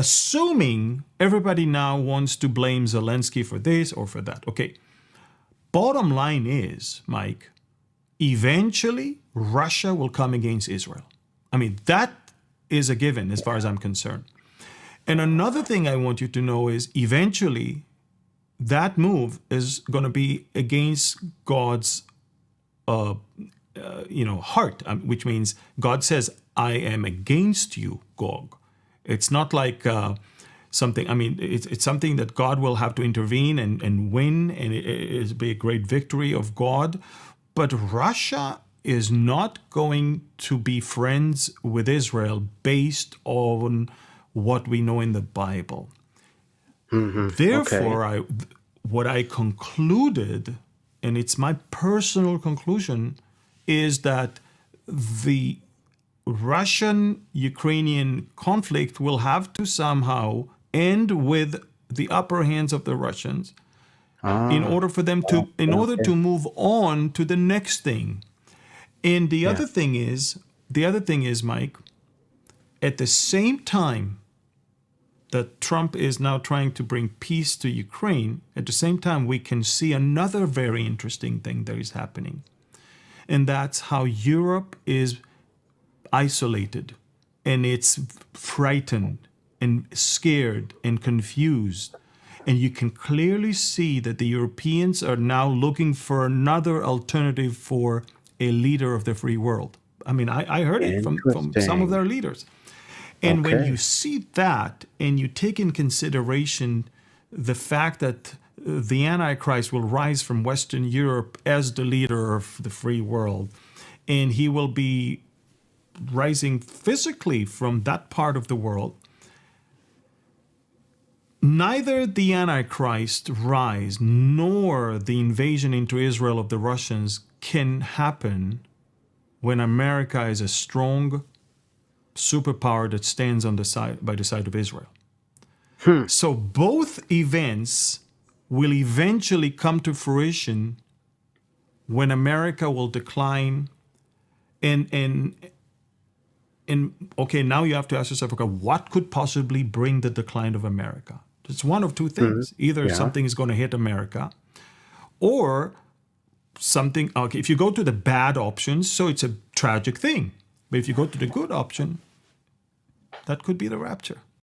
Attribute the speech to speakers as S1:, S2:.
S1: assuming everybody now wants to blame Zelensky for this or for that. Okay. Bottom line is, Mike, eventually Russia will come against Israel. I mean, that is a given as far as I'm concerned. And another thing I want you to know is eventually that move is going to be against God's heart, which means God says, I am against you, Gog. It's not like something, I mean, it's something that God will have to intervene and win, and it'll be a great victory of God. But Russia is not going to be friends with Israel based on what we know in the Bible.
S2: Mm-hmm.
S1: Therefore,
S2: Okay.
S1: what I concluded, and it's my personal conclusion, is that the Russian-Ukrainian conflict will have to somehow end with the upper hands of the Russians in
S2: Ah,
S1: order for them to, in order
S2: okay.
S1: to move on to the next thing. And the
S2: Yeah.
S1: other thing is, Mike, at the same time that Trump is now trying to bring peace to Ukraine, at the same time we can see another very interesting thing that is happening. And that's how Europe is isolated and it's frightened and scared and confused. And you can clearly see that the Europeans are now looking for another alternative for a leader of the free world. I mean, I heard it from some of
S2: Interesting.
S1: their leaders. And when you
S2: Okay.
S1: see that and you take in consideration the fact that the Antichrist will rise from Western Europe as the leader of the free world, and he will be rising physically from that part of the world, neither the Antichrist rise nor the invasion into Israel of the Russians can happen when America is a strong superpower that stands on the side by the side of Israel.
S2: Hmm.
S1: So both events will eventually come to fruition when America will decline. And okay, now you have to ask yourself, okay, what could possibly bring the decline of America? It's one of two
S2: Hmm.
S1: things. Either
S2: Yeah.
S1: something is going to hit America, or something, okay, if you go to the bad options, so it's a tragic thing. But if you go to the good option, that could be the rapture.